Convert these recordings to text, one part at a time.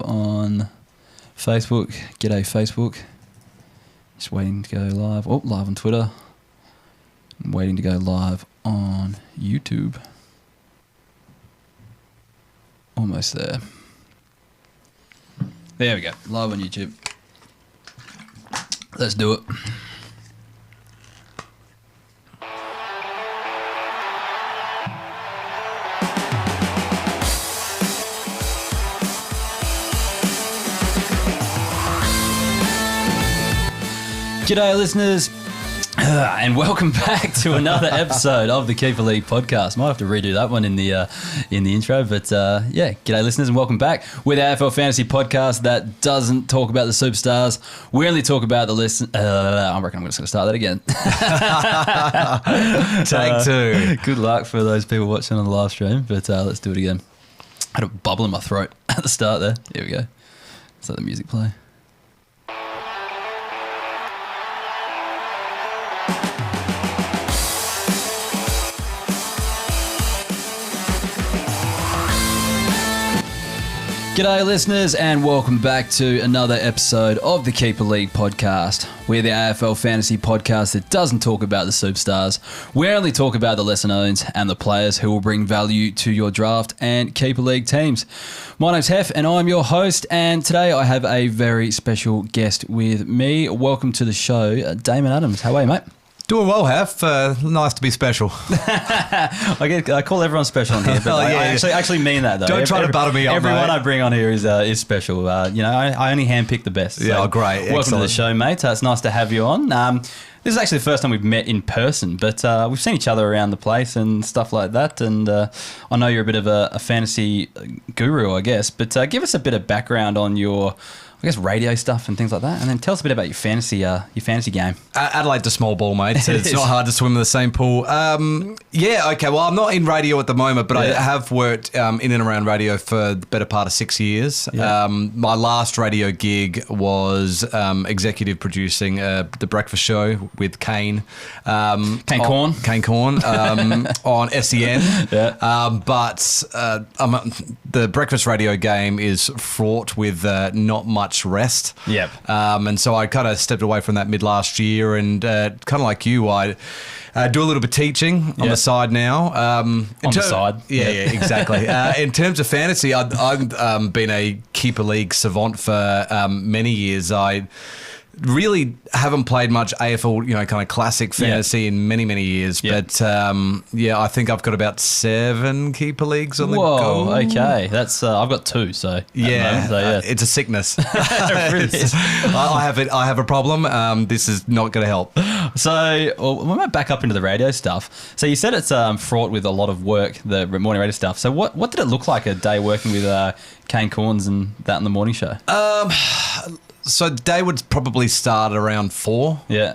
On Facebook. G'day Facebook. Just waiting to go live. Oh, live on Twitter. I'm waiting to go live on YouTube. Almost there. There we go. Live on YouTube. Let's do it. G'day listeners, and welcome back to another episode of the Keeper League podcast. Might have to redo that one in the intro, but yeah, g'day listeners and welcome back with our AFL Fantasy podcast that doesn't talk about the superstars. We only talk about the listen. I reckon I'm just going to start that again. Take two. Good luck for those people watching on the live stream, but let's do it again. I had a bubble in my throat at the start there. Here we go. Let's let the music play. G'day listeners and welcome back to another episode of the Keeper League podcast. We're the AFL Fantasy podcast that doesn't talk about the superstars. We only talk about the lesser knowns and the players who will bring value to your draft and Keeper League teams. My name's Heff and I'm your host, and today I have a very special guest with me. Welcome to the show, Damon Adams. How are you, mate? Doing well, Heff. Nice to be special. I call everyone special on here, but I actually mean that though. Don't try to butter me up, everyone mate. I bring on here is special. I only handpick the best. Yeah, so great. Welcome Excellent. to the show, mate. It's nice to have you on. This is actually the first time we've met in person, but we've seen each other around the place and stuff like that. And I know you're a bit of a fantasy guru, I guess. But give us a bit of background on your, I guess, radio stuff and things like that, and then tell us a bit about your fantasy game. Adelaide to small ball, mate. So it's not hard to swim in the same pool. Yeah, okay. Well, I'm not in radio at the moment, but I have worked in and around radio for the better part of 6 years. Yeah. My last radio gig was executive producing The Breakfast Show with Kane. Kane Corn On SEN. Yeah. But the breakfast radio game is fraught with not much rest. Yep. And so I kind of stepped away from that mid last year, and kind of like you, I do a little bit of teaching on the side now. On the side. Yeah, exactly. In terms of fantasy, I've been a Keeper League savant for many years. I really haven't played much AFL, kind of classic fantasy in many, many years. Yep. But I think I've got about 7 Keeper Leagues on the Whoa, go. Okay. That's I've got 2, so Yeah, it's a sickness. It really is. I have a problem. This is not going to help. So we might back up into the radio stuff. So you said it's fraught with a lot of work, the morning radio stuff. So what did it look like a day working with Kane Corns and that in the morning show? So day would probably start around 4. Yeah.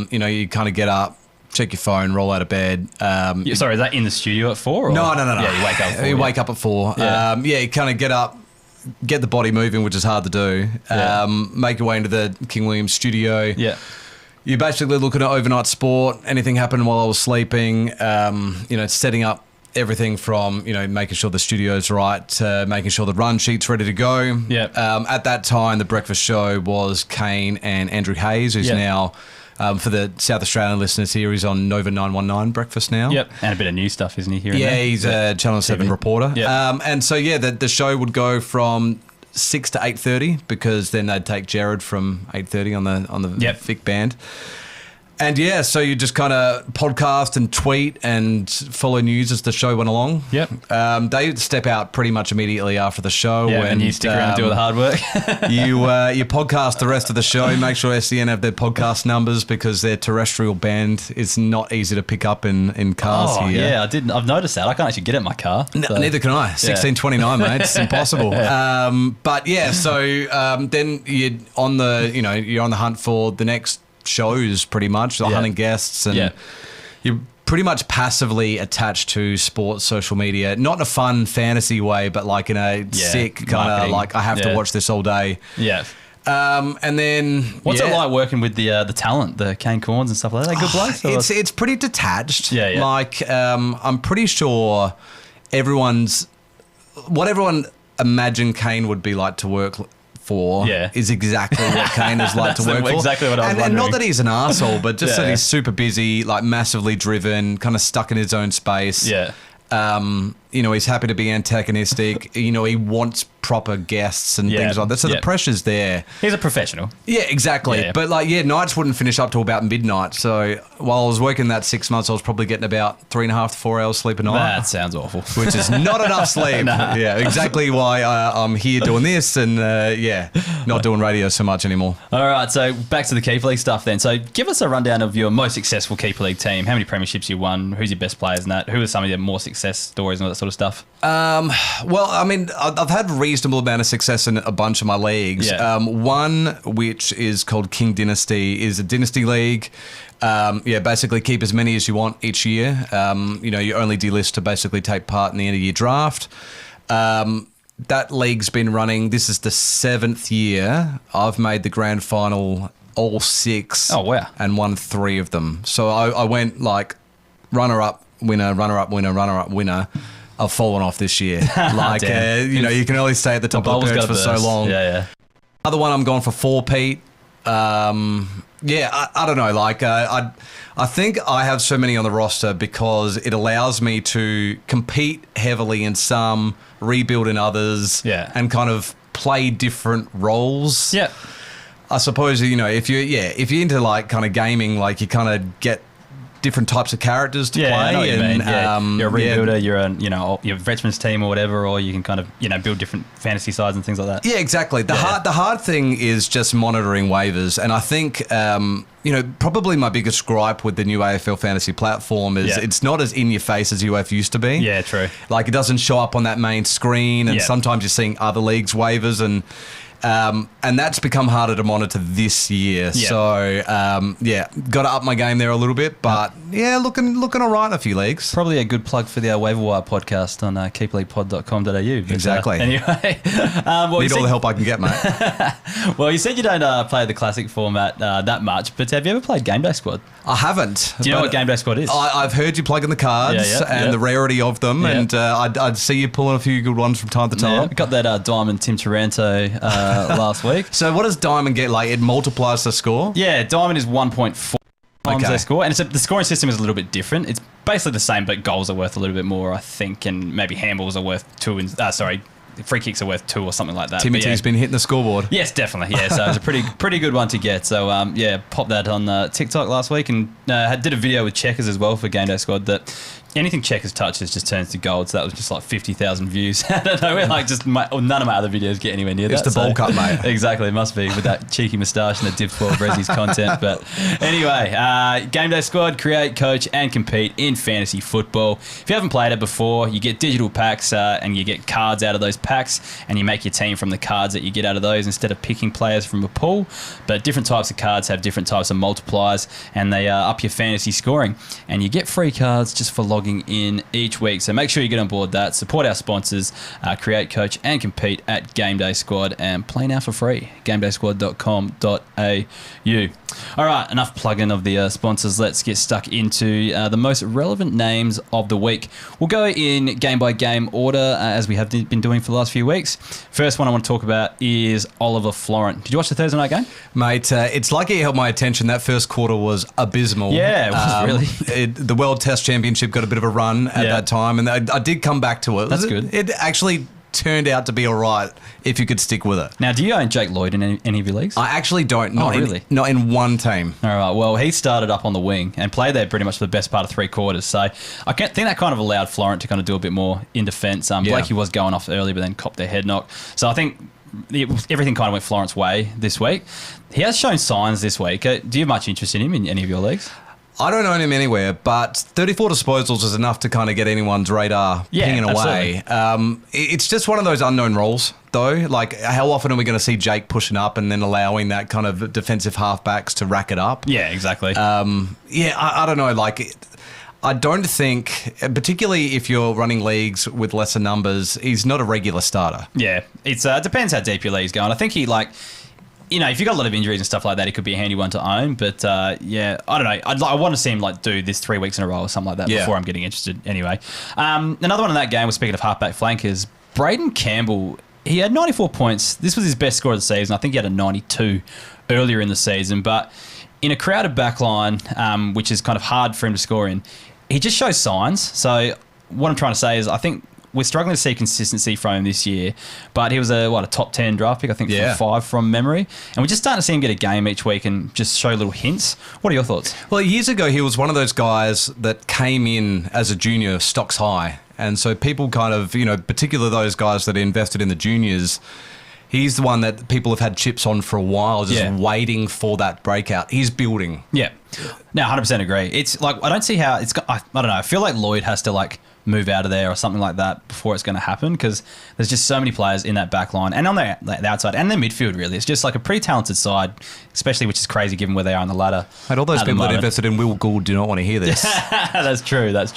You kind of get up, check your phone, roll out of bed. Sorry, is that in the studio at 4? Or? No. Yeah, you wake up at 4. You wake up at 4. Yeah. You kind of get up, get the body moving, which is hard to do. Yeah. Make your way into the King William studio. Yeah. You're basically looking at overnight sport, anything happened while I was sleeping, setting up everything from, making sure the studio's right to making sure the run sheet's ready to go. Yeah. At that time, the breakfast show was Kane and Andrew Hayes, who's now, for the South Australian listeners here, he's on Nova 919 breakfast now. Yep. And a bit of new stuff, isn't he, here and Yeah, there? he's a Channel 7 reporter. Yep. And so, the show would go from 6 to 8:30, because then they'd take Jared from 8:30 on the Vic band. And so you just kind of podcast and tweet and follow news as the show went along. Yep. They step out pretty much immediately after the show. Yeah, and you stick around and do all the hard work. You podcast the rest of the show. Make sure SEN have their podcast numbers, because their terrestrial band is not easy to pick up in cars here. Yeah, I've noticed that. I can't actually get it in my car. So. Neither can I. 1629, mate. It's impossible. Then you're on the hunt for the next shows, pretty much, hunting guests, and you're pretty much passively attached to sports social media, not in a fun fantasy way, but like in a sick kind of like, I have to watch this all day. Yeah. And then what's it like working with the talent, the Kane Corns and stuff like that? Are they good blokes? It's pretty detached. Yeah. Like I'm pretty sure everyone imagine Kane would be like to work for is exactly what Kane is like to work for. Exactly what I was wondering. And not that he's an arsehole, but just that he's super busy, like massively driven, kind of stuck in his own space. Yeah. He's happy to be antagonistic. He wants proper guests and things like that. So the pressure's there. He's a professional. Yeah, exactly. Yeah. But nights wouldn't finish up till about midnight. So while I was working that 6 months, I was probably getting about 3.5 to 4 hours sleep a night. That sounds awful. Which is not enough sleep. No. Yeah, exactly why I'm here doing this and not doing radio so much anymore. All right, so back to the Keeper League stuff then. So give us a rundown of your most successful Keeper League team. How many premierships you won? Who's your best players and that? Who are some of your more success stories and all that sort of stuff? Well, I mean, I've had reasonable amount of success in a bunch of my leagues. Yeah. One, which is called King Dynasty, is a dynasty league. Basically keep as many as you want each year. You only delist to basically take part in the end of year draft. That league's been running. This is the 7th year. I've made the grand final all 6. Oh, wow. And won 3 of them. So I went like runner-up, winner, runner-up, winner, runner-up, winner. I've fallen off this year. Like, you can only stay at the top of the perch for so long. Yeah. Other one, I'm going for 4, Pete. I don't know. Like, I think I have so many on the roster because it allows me to compete heavily in some, rebuild in others, and kind of play different roles. Yeah. I suppose, if you're into like kind of gaming, like you kind of get different types of characters to play. I know what you mean. You're a rebuilder, yeah. you're a veterans team or whatever, or you can kind of, build different fantasy sides and things like that. Yeah, exactly. The hard thing is just monitoring waivers. And I think, probably my biggest gripe with the new AFL fantasy platform is it's not as in your face as UF used to be. Yeah, true. Like it doesn't show up on that main screen and sometimes you're seeing other leagues' waivers and that's become harder to monitor this year. Yeah. So, got to up my game there a little bit. But, looking all right in a few leagues. Probably a good plug for the Waiver Wire podcast on keepleaguepod.com.au. Exactly. Anyway. Need all the help I can get, mate. Well, you said you don't play the classic format that much, but have you ever played Game Day Squad? I haven't. Do you know what Game Day Squad is? I've heard you plug in the cards and the rarity of them, and I'd see you pulling a few good ones from time to time. Yeah, got that Diamond Tim Taranto last week. So what does Diamond get? Like it multiplies the score? Yeah, Diamond is 1.4 times their score, and the scoring system is a little bit different. It's basically the same, but goals are worth a little bit more, I think, and maybe handballs are worth 2. Free kicks are worth 2 or something like that. Timothy's been hitting the scoreboard. Yes, definitely. Yeah, so it was a pretty good one to get. So popped that on TikTok last week and did a video with Checkers as well for Game Day Squad that anything Checkers touches just turns to gold. So that was just like 50,000 views. I don't know. None of my other videos get anywhere near that. It's the ball cut, mate. Exactly. It must be with that cheeky moustache and the Div 12 Rezzies content. But anyway, Game Day Squad, create, coach, and compete in fantasy football. If you haven't played it before, you get digital packs and you get cards out of those packs and you make your team from the cards that you get out of those instead of picking players from a pool. But different types of cards have different types of multipliers and they up your fantasy scoring. And you get free cards just for logging in each week. So make sure you get on board that. Support our sponsors, create, coach, and compete at Game Day Squad and play now for free. GameDaySquad.com.au. All right, enough plugging of the sponsors. Let's get stuck into the most relevant names of the week. We'll go in game by game order as we have been doing for the last few weeks. First one I want to talk about is Oliver Florent. Did you watch the Thursday night game? Mate, it's lucky it held my attention. That first quarter was abysmal. Yeah, it was really. The World Test Championship got a bit of a run at that time, and I did come back to it. That's good. It actually turned out to be all right if you could stick with it. Now, do you own Jake Lloyd in any of your leagues? I actually don't. Not really? Not in one team. All right. Well, he started up on the wing and played there pretty much for the best part of 3 quarters. So I think that kind of allowed Florent to kind of do a bit more in defence. Blakey was going off early, but then copped their head knock. So I think everything kind of went Florent's way this week. He has shown signs this week. Do you have much interest in him in any of your leagues? I don't own him anywhere, but 34 disposals is enough to kind of get anyone's radar pinging away. It's just one of those unknown roles, though. Like, how often are we going to see Jake pushing up and then allowing that kind of defensive halfbacks to rack it up? Yeah, exactly. I don't know. Like, I don't think, particularly if you're running leagues with lesser numbers, he's not a regular starter. Yeah, it depends how deep your league's going. I think he, if you've got a lot of injuries and stuff like that, it could be a handy one to own. But, I don't know. I want to see him, do this 3 weeks in a row or something like that before I'm getting interested anyway. Another one in that game was, speaking of halfback flankers, Braden Campbell, he had 94 points. This was his best score of the season. I think he had a 92 earlier in the season. But in a crowded backline, which is kind of hard for him to score in, he just shows signs. So what I'm trying to say is I think we're struggling to see consistency from him this year, but he was a top 10 draft pick, I think, for 5 from memory. And we're just starting to see him get a game each week and just show little hints. What are your thoughts? Well, years ago, he was one of those guys that came in as a junior stocks high. And so people kind of, particularly those guys that invested in the juniors, he's the one that people have had chips on for a while, just waiting for that breakout. He's building. Yeah. No, 100% agree. It's like, I don't see how it's got, I don't know. I feel like Lloyd has to move out of there or something like that before it's going to happen, because there's just so many players in that back line and on the outside and their midfield, really. It's just like a pretty talented side, especially, which is crazy given where they are on the ladder. And all those people that invested in Will Gould do not want to hear this. That's true. But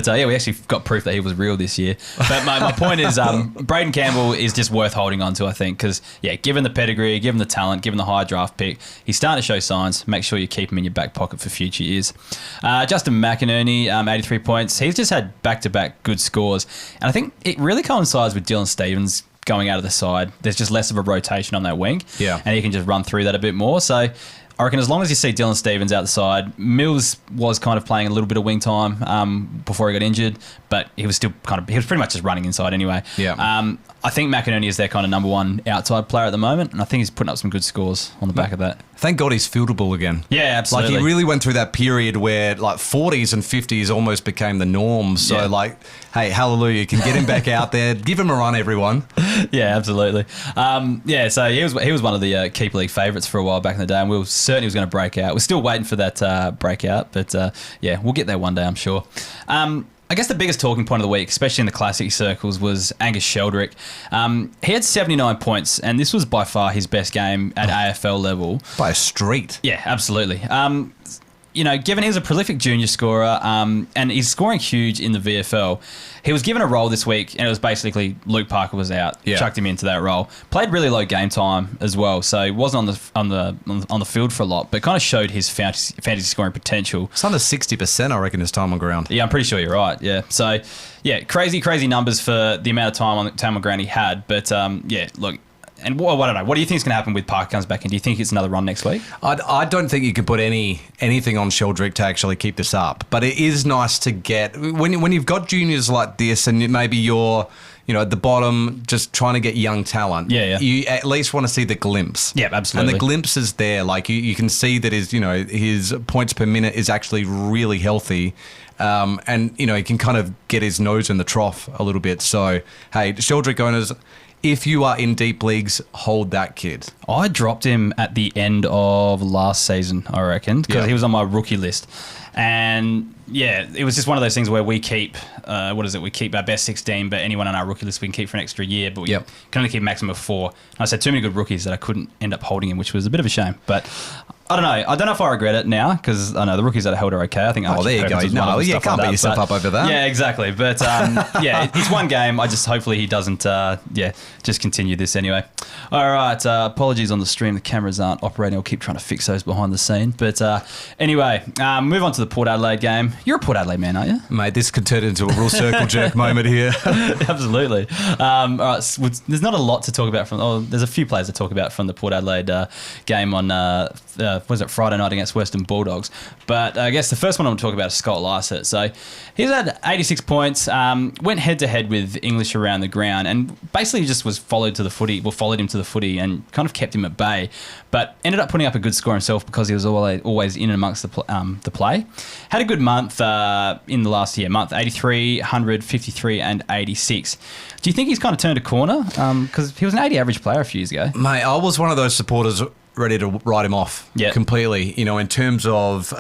we actually got proof that he was real this year. But my point is Braden Campbell is just worth holding on to, I think, because, given the pedigree, given the talent, given the high draft pick, he's starting to show signs. Make sure you keep him in your back pocket for future years. Justin McInerney, 83 points. He's just had back-to-back good scores. And I think it really coincides with Dylan Stephens going out of the side. There's just less of a rotation on that wing. Yeah. And he can just run through that a bit more. So I reckon as long as you see Dylan Stephens out the side, Mills was kind of playing a little bit of wing time before he got injured, but he was still he was pretty much just running inside anyway. Yeah. I think McInerney is their kind of number one outside player at the moment, and I think he's putting up some good scores on the back of that. Thank God he's fieldable again. Yeah, absolutely. Like, he really went through that period where 40s and 50s almost became the norm. So hey, hallelujah, you can get him back out there. Give him a run, everyone. Yeah, absolutely. So he was one of the Keeper League favourites for a while back in the day, and we were certain he was going to break out. We're still waiting for that breakout, but we'll get there one day, I'm sure. I guess the biggest talking point of the week, especially in the classic circles, was Angus Sheldrick. He had 79 points, and this was by far his best game at AFL level. By a street. Yeah, absolutely. Given he's a prolific junior scorer and he's scoring huge in the VFL, he was given a role this week, and it was basically Luke Parker was out, chucked him into that role. Played really low game time as well, so he wasn't on the field for a lot, but kind of showed his fantasy scoring potential. It's under 60%, I reckon, his time on ground. Yeah, I'm pretty sure you're right. Yeah, so crazy numbers for the amount of time on ground he had. But look. And I don't know. What do you think is going to happen with Parker comes back in? Do you think it's another run next week? I don't think you can put anything on Sheldrick to actually keep this up. But it is nice to get when you've got juniors like this, and maybe you're at the bottom just trying to get young talent. Yeah. You at least want to see the glimpse. Yeah, absolutely. And the glimpse is there. Like you can see that his points per minute is actually really healthy. And he can kind of get his nose in the trough a little bit. So hey, Sheldrick owners, if you are in deep leagues, hold that kid. I dropped him at the end of last season, I reckon, because he was on my rookie list. And it was just one of those things where we keep, we keep our best 16, but anyone on our rookie list we can keep for an extra year, but we can only keep a maximum of 4. And I said too many good rookies that I couldn't end up holding him, which was a bit of a shame. But I don't know. I don't know if I regret it now, because I know the rookies that I held are okay. I think. Oh, there you go. No, you can't beat yourself up over that. Yeah, exactly. But it's one game. Hopefully he doesn't. Just continue this anyway. All right. Apologies on the stream. The cameras aren't operating. I'll keep trying to fix those behind the scene. But anyway, move on to the Port Adelaide game. You're a Port Adelaide man, aren't you? Mate, this could turn into a real circle jerk moment here. Absolutely. All right. So there's not a lot to talk about there's a few players to talk about from the Port Adelaide game on Friday night against Western Bulldogs. But I guess the first one I'm going to talk about is Scott Lycett. So he's had 86 points, went head-to-head with English around the ground, and basically just followed him to the footy and kind of kept him at bay, but ended up putting up a good score himself because he was always in and amongst the play. Had a good month in the last month, 83, 100, 53 and 86. Do you think he's kind of turned a corner? Because he was an 80 average player a few years ago. Mate, I was one of those supporters ready to write him off completely. In terms of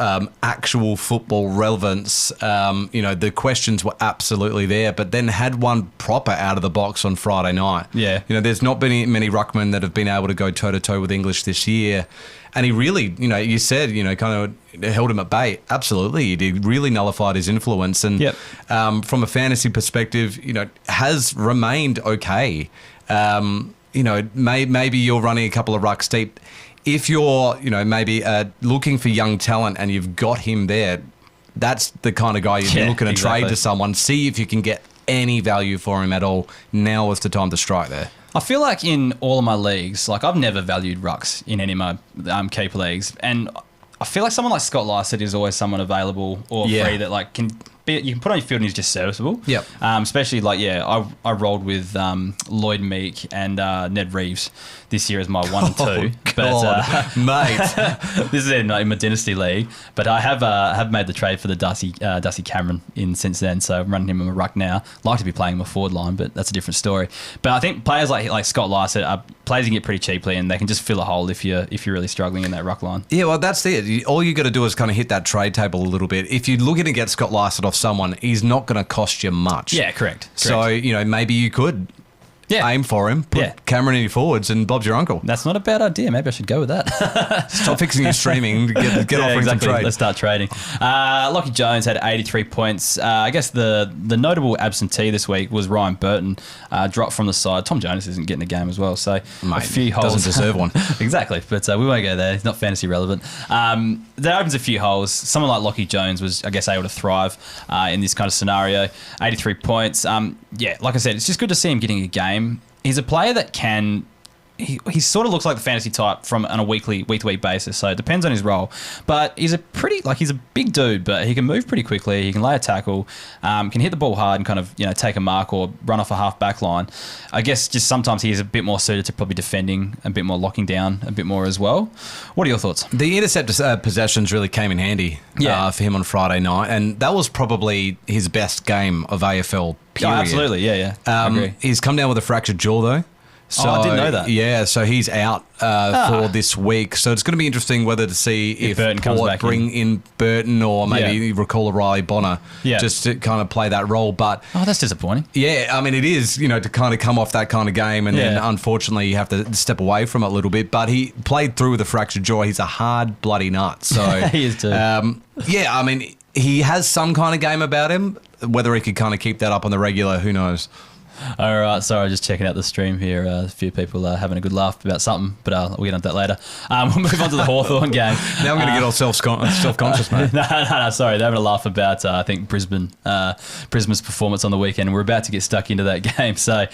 actual football relevance, the questions were absolutely there, but then had one proper out of the box on Friday night. Yeah. There's not been many ruckmen that have been able to go toe-to-toe with English this year. And he really, you said, kind of held him at bay. Absolutely, he did. Really nullified his influence. And from a fantasy perspective, has remained okay. Maybe you're running a couple of rucks deep. If you're, maybe looking for young talent and you've got him there, that's the kind of guy you'd be looking to trade to someone. See if you can get any value for him at all, now is the time to strike there. I feel like in all of my leagues, like I've never valued rucks in any of my keeper leagues, and I feel like someone like Scott Lycett is always someone available or free that like you can put on your field and he's just serviceable. Yep. Especially like I rolled with Lloyd Meek and Ned Reeves this year as my 1 and 2. God, mate. This is in my dynasty league, but I have made the trade for the Darcy Cameron in since then. So I'm running him in my ruck now. Like to be playing him a forward line, but that's a different story. But I think players like Scott Lycett are players you can get pretty cheaply, and they can just fill a hole if you're really struggling in that ruck line. Yeah, well, that's it. All you got to do is kind of hit that trade table a little bit. If you're looking to get Scott Lycett off someone, he's not going to cost you much. Yeah, correct. So, maybe you could aim for him, put Cameron in your forwards, and Bob's your uncle. That's not a bad idea. Maybe I should go with that. Stop fixing your streaming. Get offering some trade. Let's start trading. Lockie Jones had 83 points. I guess the notable absentee this week was Ryan Burton, dropped from the side. Tom Jonas isn't getting a game as well, so a few holes. Doesn't deserve one. Exactly, but we won't go there. He's not fantasy relevant. That opens a few holes. Someone like Lockie Jones was, I guess, able to thrive in this kind of scenario. 83 points. Like I said, it's just good to see him getting a game. He's a player that can... He sort of looks like the fantasy type on a week-to-week basis, so it depends on his role. But he's he's a big dude, but he can move pretty quickly. He can lay a tackle, can hit the ball hard and kind of take a mark or run off a half back line. I guess just sometimes he is a bit more suited to probably defending, a bit more locking down, a bit more as well. What are your thoughts? The intercept possessions really came in handy for him on Friday night, and that was probably his best game of AFL. Period. Oh, absolutely, yeah. I agree. He's come down with a fractured jaw though. So, I didn't know that. Yeah, so he's out for this week. So it's going to be interesting whether to see if Burton comes back bring in Burton or maybe recall a Riley Bonner just to kind of play that role. But that's disappointing. Yeah, I mean, it is, to kind of come off that kind of game and then unfortunately you have to step away from it a little bit. But he played through with a fractured jaw. He's a hard bloody nut. So he is too. I mean, he has some kind of game about him. Whether he could kind of keep that up on the regular, who knows? All right, sorry, just checking out the stream here. A few people having a good laugh about something, but we'll get on to that later. We'll move on to the Hawthorn game. Now I'm going to get all self-conscious, mate. No, sorry. They're having a laugh about, I think, Brisbane's performance on the weekend. We're about to get stuck into that game. So,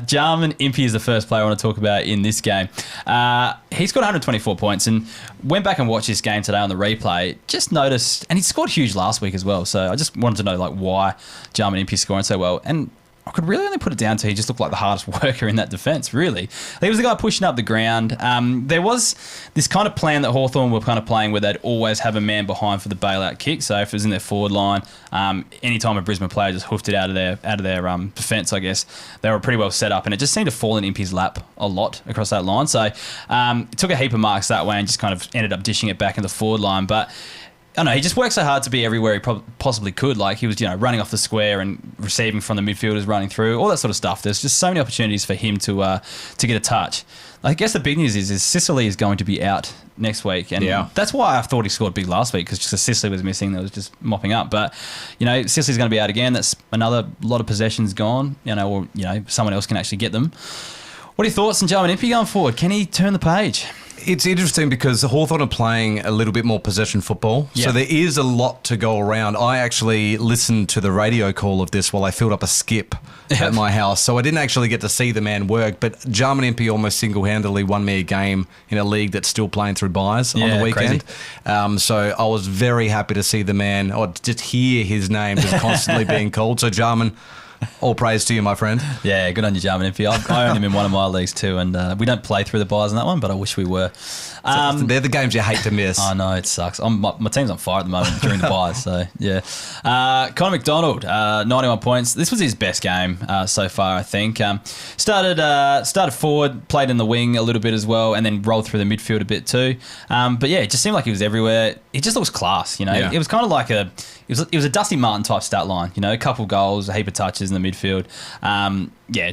Jarman Impey is the first player I want to talk about in this game. He's got 124 points and went back and watched this game today on the replay. Just noticed, and he scored huge last week as well. So I just wanted to know why Jarman Impey is scoring so well. And I could really only put it down to he just looked like the hardest worker in that defence, really. He was the guy pushing up the ground. There was this kind of plan that Hawthorn were kind of playing where they'd always have a man behind for the bailout kick. So if it was in their forward line, anytime a Brisbane player just hoofed it out of their defence, I guess, they were pretty well set up. And it just seemed to fall in Impey's lap a lot across that line. So it took a heap of marks that way and just kind of ended up dishing it back in the forward line. But I don't know, he just worked so hard to be everywhere he possibly could. Like he was, running off the square and receiving from the midfielders, running through, all that sort of stuff. There's just so many opportunities for him to get a touch. I guess the big news is Sicily is going to be out next week, and that's why I thought he scored big last week, because just Sicily was missing. That was just mopping up. But Sicily's going to be out again. That's another lot of possessions gone. Or someone else can actually get them. What are your thoughts on Jarman Impey going forward? Can he turn the page? It's interesting because Hawthorn are playing a little bit more possession football. So there is a lot to go around. I actually listened to the radio call of this while I filled up a skip at my house. So I didn't actually get to see the man work. But Jarman Impey almost single-handedly won me a game in a league that's still playing through buys on the weekend. So I was very happy to see the man, or just hear his name just constantly being called. So Jarman, all praise to you, my friend. Yeah, good on you, Jarman Impey. I own him in one of my leagues too, and we don't play through the buys in that one, but I wish we were. They're the games you hate to miss. I know, it sucks. My team's on fire at the moment during the buys, so yeah. Connor McDonald, 91 points. This was his best game so far, I think. Started forward, played in the wing a little bit as well, and then rolled through the midfield a bit too. But yeah, it just seemed like he was everywhere. He just looks class, It was kind of like it was a Dusty Martin type stat line, a couple goals, a heap of touches in the midfield.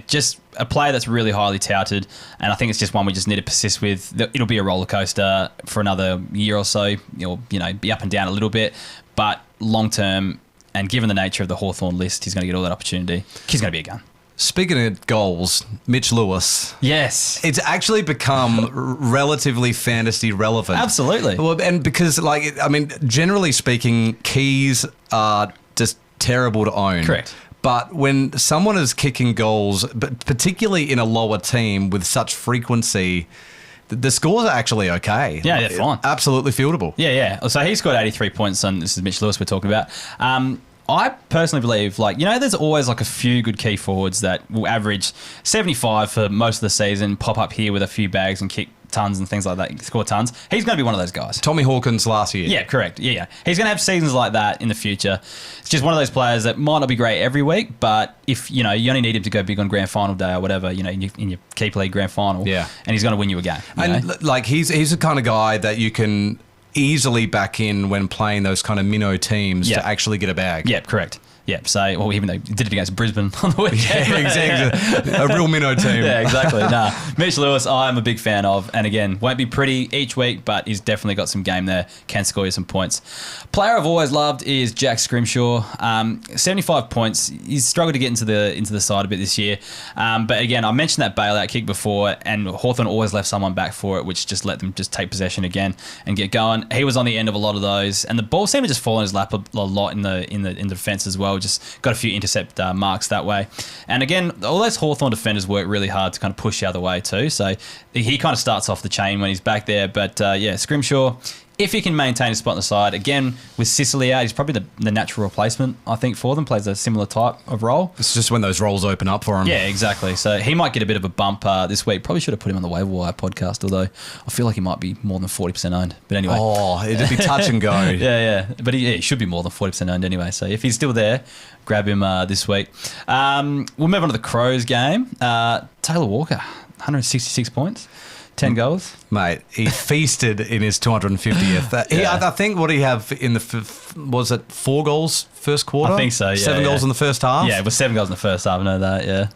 Just a player that's really highly touted, and I think it's just one we just need to persist with. It'll be a roller coaster for another year or so. You'll be up and down a little bit, but long term, and given the nature of the Hawthorn list, he's going to get all that opportunity. He's going to be a gun. Speaking of goals, Mitch Lewis. Yes. It's actually become relatively fantasy relevant. Absolutely. Well, and because, generally speaking, keys are just terrible to own. Correct. But when someone is kicking goals, but particularly in a lower team with such frequency, the scores are actually okay. Yeah, they're fine. Absolutely fieldable. Yeah. So he scored 83 points, and this is Mitch Lewis we're talking about. I personally believe, there's always a few good key forwards that will average 75 for most of the season, pop up here with a few bags and kick tons and things like that, score tons. He's going to be one of those guys. Tommy Hawkins last year. Yeah, correct. Yeah. He's going to have seasons like that in the future. It's just one of those players that might not be great every week, but if, you only need him to go big on grand final day or whatever, in your keeper league grand final, and he's going to win you a game. And he's the kind of guy that you can easily back in when playing those kind of minnow teams to actually get a bag. Yeah, correct. Yeah, so, even though he did it against Brisbane on the weekend. Yeah, exactly. A real minnow team. Yeah, exactly. Mitch Lewis, I'm a big fan of. And again, won't be pretty each week, but he's definitely got some game there. Can score you some points. Player I've always loved is Jack Scrimshaw. 75 points. He's struggled to get into the side a bit this year. But again, I mentioned that bailout kick before, and Hawthorn always left someone back for it, which just let them just take possession again and get going. He was on the end of a lot of those, and the ball seemed to just fall in his lap a lot in the defence as well. Just got a few intercept marks that way. And again, all those Hawthorn defenders work really hard to kind of push the other way too. So he kind of starts off the chain when he's back there. But Scrimshaw, if he can maintain his spot on the side, again, with Sicily out, he's probably the natural replacement, I think, for them. Plays a similar type of role. It's just when those roles open up for him. Yeah, exactly. So he might get a bit of a bump this week. Probably should have put him on the waiver wire podcast, although I feel like he might be more than 40% owned. But anyway. Oh, it'd be touch and go. Yeah. But he should be more than 40% owned anyway. So if he's still there, grab him this week. We'll move on to the Crows game. Taylor Walker, 166 points. 10 goals. Mate, he feasted in his 250th. I think what he have in was it 4 goals first quarter? I think so, yeah. 7 goals in the first half? Yeah, it was 7 goals in the first half. I know that, yeah.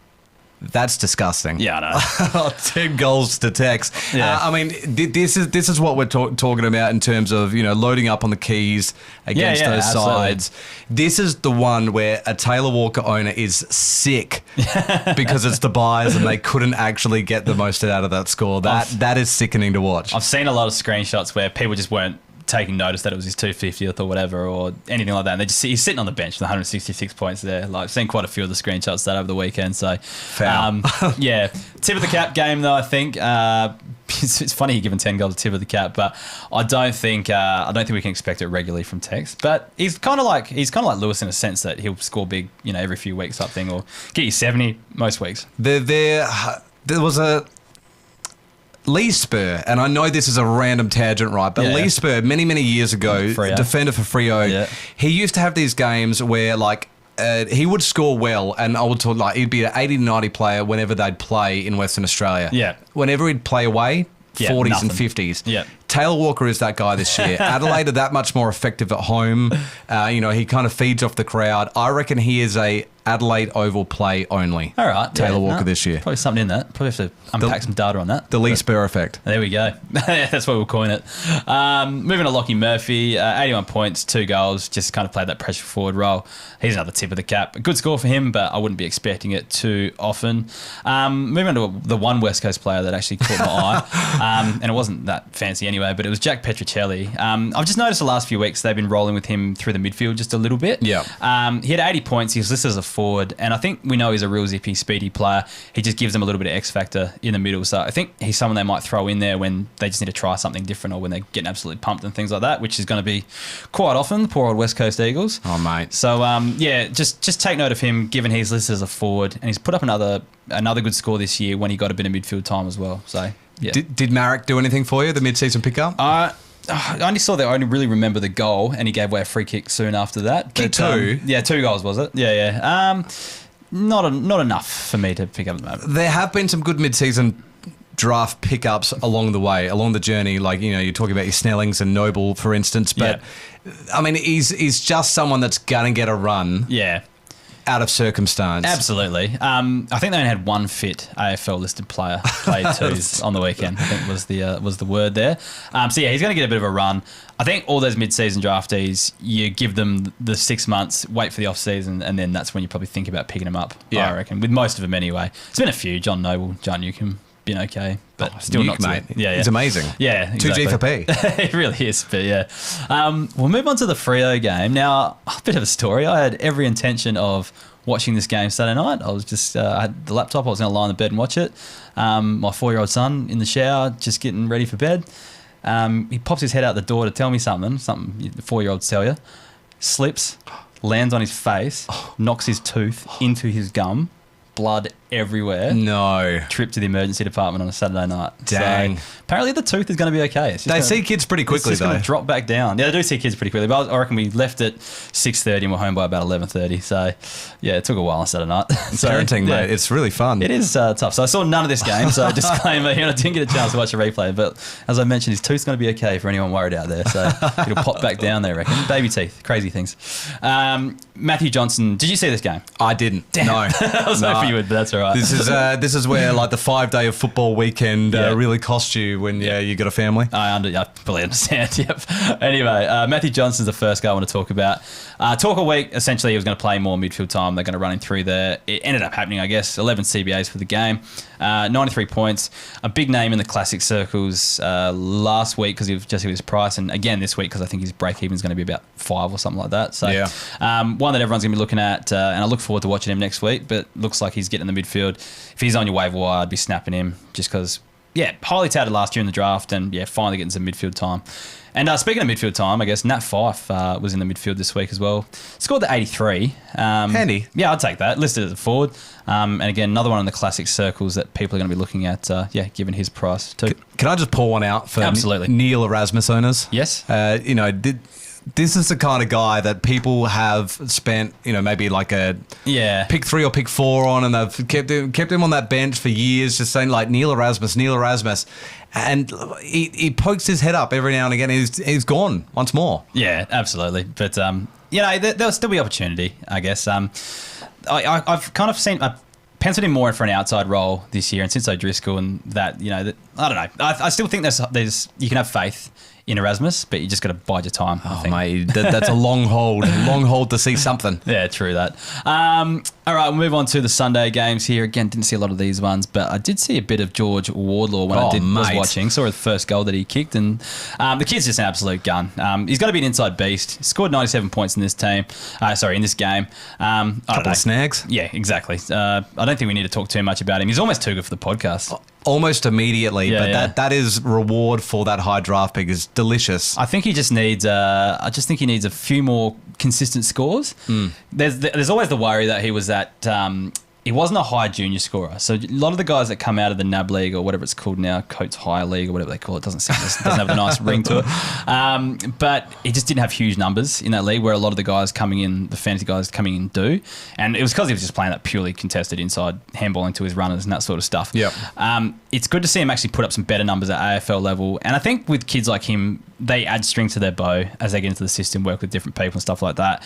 That's disgusting. Yeah, I know. 10 goals to Tex. Yeah. This is what we're talking about in terms of loading up on the keys against those sides. This is the one where a Taylor Walker owner is sick because it's the buyers and they couldn't actually get the most out of that score. That is sickening to watch. I've seen a lot of screenshots where people just weren't taking notice that it was his 250th or whatever or anything like that. And he's sitting on the bench with 166 points there. I've seen quite a few of the screenshots that over the weekend. So, tip of the cap game though. I think it's funny he given 10 goals a tip of the cap, but I don't think we can expect it regularly from Tex. But he's kind of like Lewis in a sense that he'll score big, every few weeks type thing, or get you 70 most weeks. There was a Lee Spur, and I know this is a random tangent, right? But Lee Spur, many, many years ago, defender for Freo, he used to have these games where, he would score well, and I would talk, he'd be an 80 to 90 player whenever they'd play in Western Australia. Yeah. Whenever he'd play away, 40s and 50s. Yeah. Taylor Walker is that guy this year. Adelaide are that much more effective at home. He kind of feeds off the crowd. I reckon he is a Adelaide Oval play only. All right. Taylor Walker this year. Probably something in that. Probably have to unpack some data on that. The Lee Spur effect. There we go. That's what we'll coin it. Moving to Lockie Murphy, 81 points, 2 goals, just kind of played that pressure forward role. He's another tip of the cap. A good score for him, but I wouldn't be expecting it too often. Moving on to the one West Coast player that actually caught my eye, and it wasn't that fancy anyway, but it was Jack Petricelli. I've just noticed the last few weeks they've been rolling with him through the midfield just a little bit. Yeah. He had 80 points. He was listed as a forward, and I think we know he's a real zippy, speedy player. He just gives them a little bit of X factor in the middle. So I think he's someone they might throw in there when they just need to try something different or when they're getting absolutely pumped and things like that, which is going to be quite often the poor old West Coast Eagles. Oh, mate. So, just take note of him, given he's listed as a forward, and he's put up another good score this year when he got a bit of midfield time as well. So, yeah. Did Marek do anything for you, the mid-season pickup? I only really remember the goal, and he gave away a free kick soon after that. Kick 2? 2 goals, was it? Yeah. Not enough for me to pick up at the moment. There have been some good mid-season draft pickups along the journey. You're talking about your Snellings and Noble, for instance. But, he's just someone that's going to get a run. Yeah. Out of circumstance. Absolutely. I think they only had one fit AFL listed player played twos on the weekend, I think was the word there. He's going to get a bit of a run. I think all those mid-season draftees, you give them the 6 months, wait for the off-season, and then that's when you probably think about picking them up, I reckon, with most of them anyway. It's been a few. John Noble, John Newcombe, been okay, but still not mate. Yeah, it's amazing. Yeah, exactly. 2G for P. It really is, but yeah. We'll move on to the Freo game. Now, a bit of a story. I had every intention of watching this game Saturday night. I was just, I had the laptop, I was going to lie in the bed and watch it. My 4-year-old son in the shower, just getting ready for bed. He pops his head out the door to tell me something the 4-year-olds tell you, slips, lands on his face, knocks his tooth into his gum, blood everywhere. No. Trip to the emergency department on a Saturday night. Dang. So apparently the tooth is going to be okay. They see kids pretty quickly, it's just though. going to drop back down. Yeah, they do see kids pretty quickly. But I reckon we left at 6:30 and we're home by about 11:30. So, yeah, it took a while on Saturday night. So, Parenting, mate. It's really fun. It is tough. So I saw none of this game. So disclaimer, I didn't get a chance to watch a replay. But as I mentioned, his tooth's going to be okay for anyone worried out there. So it'll pop back down there, I reckon. Baby teeth. Crazy things. Matthew Johnson. Did you see this game? I didn't. Damn. No. I was hoping you would, but that's all right. This is where like the 5-day of football weekend really costs you when you got a family. I fully understand. Yep. Anyway, Matthew Johnson's the first guy I want to talk about. Talk a week. Essentially, he was going to play more midfield time. They're going to run him through there. It ended up happening, I guess. 11 CBAs for the game, 93 points. A big name in the classic circles last week because he was just his price, and again this week because I think his break even is going to be about 5 or something like that. So one that everyone's going to be looking at, and I look forward to watching him next week. But looks like he's getting in the midfield. If he's on your waiver wire, I'd be snapping him just because, highly touted last year in the draft and, finally getting some midfield time. And speaking of midfield time, I guess Nat Fyfe was in the midfield this week as well. Scored the 83. Handy. Yeah, I'd take that. Listed as a forward. And again, another one in the classic circles that people are going to be looking at, given his price too. Can I just pour one out for Absolutely. Neil Erasmus owners? Yes. This is the kind of guy that people have spent, maybe like a pick 3 or pick 4 on, and they've kept him on that bench for years, just saying like Neil Erasmus, and he pokes his head up every now and again. He's gone once more. Yeah, absolutely. But there'll still be opportunity, I guess. I've kind of seen. Penciled him more for an outside role this year, and since O'Driscoll and that, I don't know. I still think there's you can have faith in Erasmus, but you just got to bide your time. I think. Mate, that's a long hold to see something. Yeah, true that. All right, we'll move on to the Sunday games here. Again, didn't see a lot of these ones, but I did see a bit of George Wardlaw when was watching. Saw the first goal that he kicked, and the kid's just an absolute gun. He's got to be an inside beast. He scored 97 points in this team. In this game. Couple of snags. Yeah, exactly. I don't think we need to talk too much about him. He's almost too good for the podcast. Almost immediately, that is reward for that high draft pick is delicious. I think he just needs. I just think he needs a few more consistent scores. There's always the worry that he was that. He wasn't a high junior scorer. So a lot of the guys that come out of the NAB League or whatever it's called now, Coates High League or whatever they call it, doesn't have a nice ring to it. But he just didn't have huge numbers in that league where a lot of the guys coming in, the fantasy guys coming in do. And it was because he was just playing that purely contested inside, handballing to his runners and that sort of stuff. Yep. It's good to see him actually put up some better numbers at AFL level. And I think with kids like him, they add string to their bow as they get into the system, work with different people and stuff like that.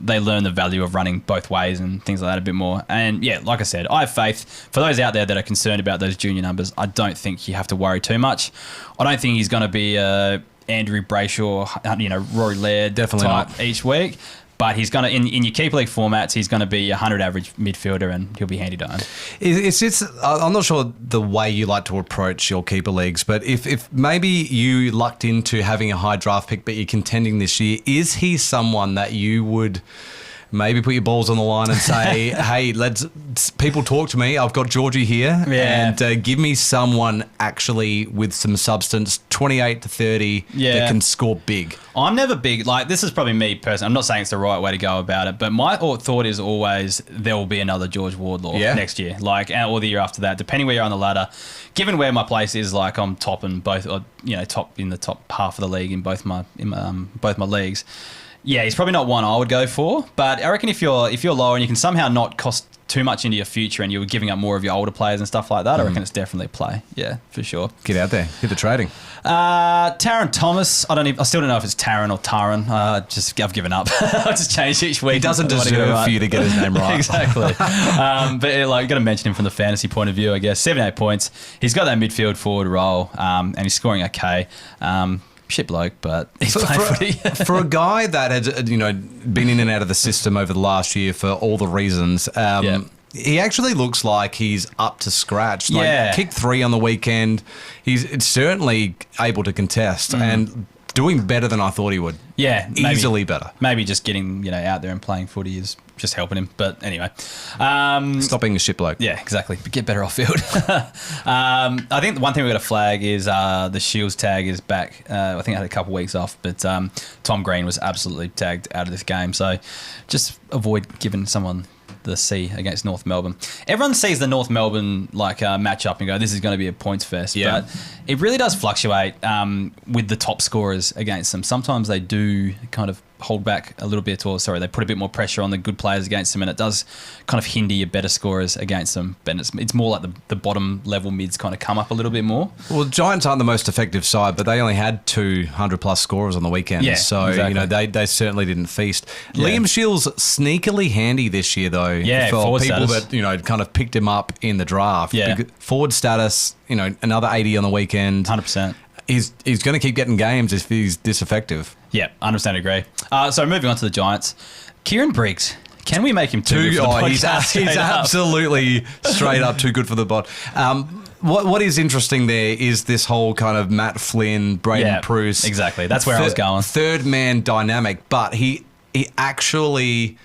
They learn the value of running both ways and things like that a bit more. And like I said, I have faith. For those out there that are concerned about those junior numbers, I don't think you have to worry too much. I don't think he's going to be Andrew Brayshaw, Rory Laird Definitely type not. each week. But he's going to, in your keeper league formats, he's going to be a 100 average midfielder and he'll be handy to own. It's just, I'm not sure the way you like to approach your keeper leagues, but if maybe you lucked into having a high draft pick, but you're contending this year, is he someone that you would maybe put your balls on the line and say, hey, people talk to me. I've got Georgie here and give me someone actually with some substance, 28 to 30 that can score big. I'm never big. Like, this is probably me personally. I'm not saying it's the right way to go about it, but my thought is always there will be another George Wardlaw next year, or the year after that, depending where you're on the ladder. Given where my place is, like I'm top in both, top in the top half of the league in both my leagues. Yeah, he's probably not one I would go for, but I reckon if you're lower and you can somehow not cost too much into your future and you're giving up more of your older players and stuff like that, I reckon it's definitely a play. Yeah, for sure. Get out there, hit the trading. Taron Thomas, I still don't know if it's Taron or Taran. I've given up. I'll just change each week. He doesn't deserve for you to get his name right. Exactly. But you got to mention him from the fantasy point of view, I guess. 78 points. He's got that midfield forward role, and he's scoring okay. Shit bloke, but he's playing footy. For a guy that had been in and out of the system over the last year for all the reasons, he actually looks like he's up to scratch. Kicked 3 on the weekend. He's certainly able to contest and doing better than I thought he would. Yeah, easily better. Maybe just getting out there and playing footy is just helping him. But anyway. Stop being a shit bloke. Yeah, exactly. But get better off field. I think the one thing we've got to flag is the Shields tag is back. I think I had a couple of weeks off, but Tom Green was absolutely tagged out of this game. So just avoid giving someone the C against North Melbourne. Everyone sees the North Melbourne matchup and go, this is going to be a points fest. Yeah. But it really does fluctuate with the top scorers against them. Sometimes they do kind of hold back a little bit, or they put a bit more pressure on the good players against them, and it does kind of hinder your better scorers against them. But it's more like the bottom level mids kind of come up a little bit more. Well, Giants aren't the most effective side, but they only had 200 plus scorers on the weekend. Yeah, so exactly. They certainly didn't feast. Yeah. Liam Shields sneakily handy this year though. Yeah, for people status. that kind of picked him up in the draft. Yeah. Forward status, another 80 on the weekend. 100%. He's going to keep getting games if he's this effective. Yeah, 100% agree. So moving on to the Giants, Kieran Briggs. Can we make him too good for the podcast? He's absolutely straight up too good for the bot. What is interesting there is this whole kind of Matt Flynn, Braden Pruce. Exactly. That's where I was going. Third man dynamic, but he actually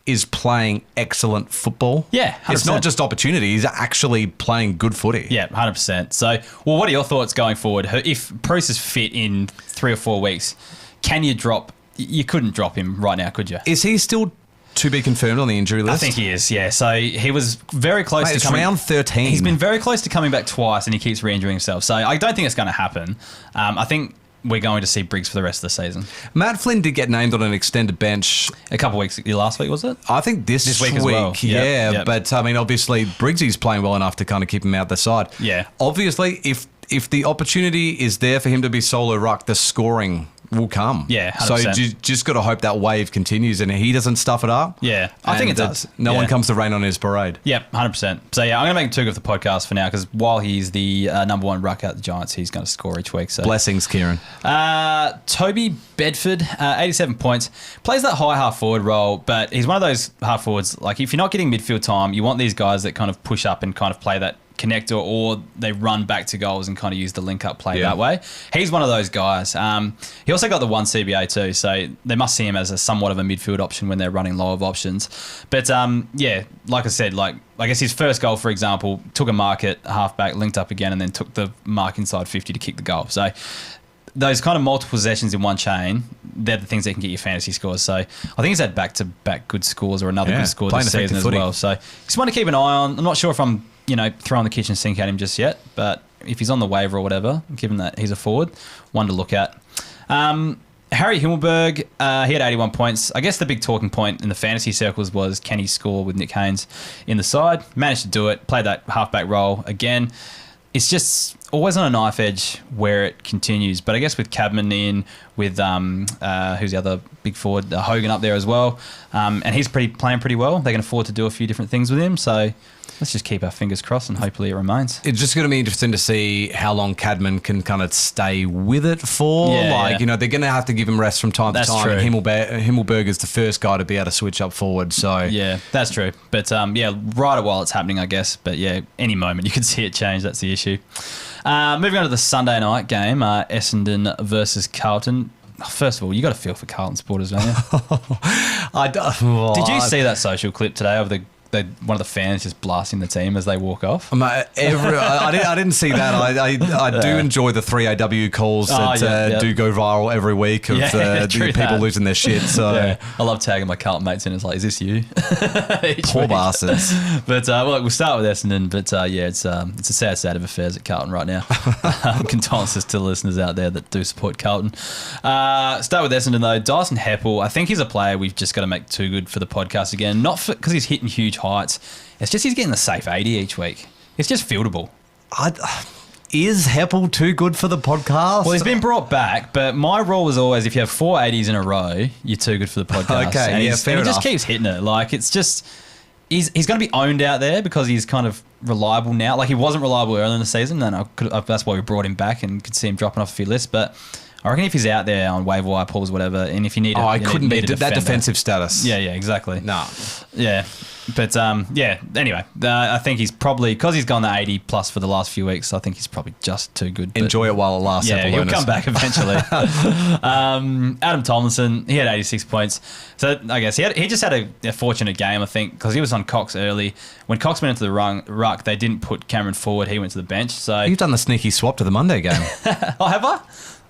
is playing excellent football. Yeah, 100%. It's not just opportunity. He's actually playing good footy. Yeah, 100%. So, what are your thoughts going forward? If Pruce is fit in 3 or 4 weeks, can you drop... You couldn't drop him right now, could you? Is he still to be confirmed on the injury list? I think he is, yeah. So, he was very close to coming... It's round 13. He's been very close to coming back twice, and he keeps re-injuring himself. So, I don't think it's going to happen. I think... we're going to see Briggs for the rest of the season. Matt Flynn did get named on an extended bench a couple of weeks. Last week, was it? I think this week as well. Yeah, yep. But I mean, obviously, Briggsy's playing well enough to kind of keep him out the side. Yeah. Obviously, if the opportunity is there for him to be solo ruck, the scoring will come. Yeah, 100%. So you just got to hope that wave continues and he doesn't stuff it up. Yeah, I think it does. No one comes to rain on his parade. Yeah, 100%. So yeah, I'm going to make him too good for the podcast for now, because while he's the number one ruck at the Giants, he's going to score each week. So blessings, Kieran. Toby Bedford, 87 points. Plays that high half forward role, but he's one of those half forwards, like if you're not getting midfield time, you want these guys that kind of push up and kind of play that connector, or they run back to goals and kind of use the link-up play that way. He's one of those guys. He also got the 1 CBA too, so they must see him as somewhat of a midfield option when they're running low of options. But like I said, I guess his first goal, for example, took a mark at halfback, linked up again, and then took the mark inside 50 to kick the goal. So those kind of multiple possessions in one chain, they're the things that can get you fantasy scores. So I think he's had back-to-back good scores, or another good score this season as well. So just want to keep an eye on. I'm not sure if I'm throwing the kitchen sink at him just yet, but if he's on the waiver or whatever, given that he's a forward, one to look at. Harry Himmelberg, he had 81 points. I guess the big talking point in the fantasy circles was, can he score with Nick Haynes in the side? Managed to do it, played that halfback role again. It's just always on a knife edge where it continues. But I guess with Cadman in, with who's the other big forward, Hogan up there as well, and he's playing pretty well. They can afford to do a few different things with him. So let's just keep our fingers crossed and hopefully it remains. It's just going to be interesting to see how long Cadman can kind of stay with it for. They're going to have to give him rest from time to time. True. And Himmelberg is the first guy to be able to switch up forward. So yeah, that's true. But right while it's happening, I guess. But yeah, any moment you can see it change. That's the issue. Moving on to the Sunday night game, Essendon versus Carlton. First of all, you got a feel for Carlton supporters, don't you? Did you see that social clip today of one of the fans just blasting the team as they walk off? I didn't see that. I do enjoy the 3AW calls that do go viral every week of the people losing their shit. So I love tagging my Carlton mates in. It's like, is this you? Poor bastards. But we'll start with Essendon. But it's a sad state of affairs at Carlton right now. Condolences to the listeners out there that do support Carlton. Start with Essendon though. Dyson Heppel, I think he's a player we've just got to make too good for the podcast again. Not because he's hitting huge heights. It's just he's getting the safe 80 each week. It's just fieldable. Is Heppel too good for the podcast? Well, he's been brought back, but my rule was always if you have 4 80s in a row, you're too good for the podcast. Okay, and fair he enough. just keeps hitting it. Like, it's just... He's going to be owned out there because he's kind of reliable now. Like, he wasn't reliable earlier in the season, and that's why we brought him back and could see him dropping off a few lists. But I reckon if he's out there on waiver wire pools, whatever, and if you need, I couldn't be that defensive status. Yeah, exactly. Nah. Yeah. But anyway, I think he's probably, because he's gone the 80 plus for the last few weeks, I think he's probably just too good. Enjoy it while it lasts. Yeah, he'll come back eventually. Adam Tomlinson, he had 86 points. So I guess he just had a fortunate game, I think, because he was on Cox early. When Cox went into the ruck, they didn't put Cameron forward. He went to the bench. So you've done the sneaky swap to the Monday game. Oh, have I?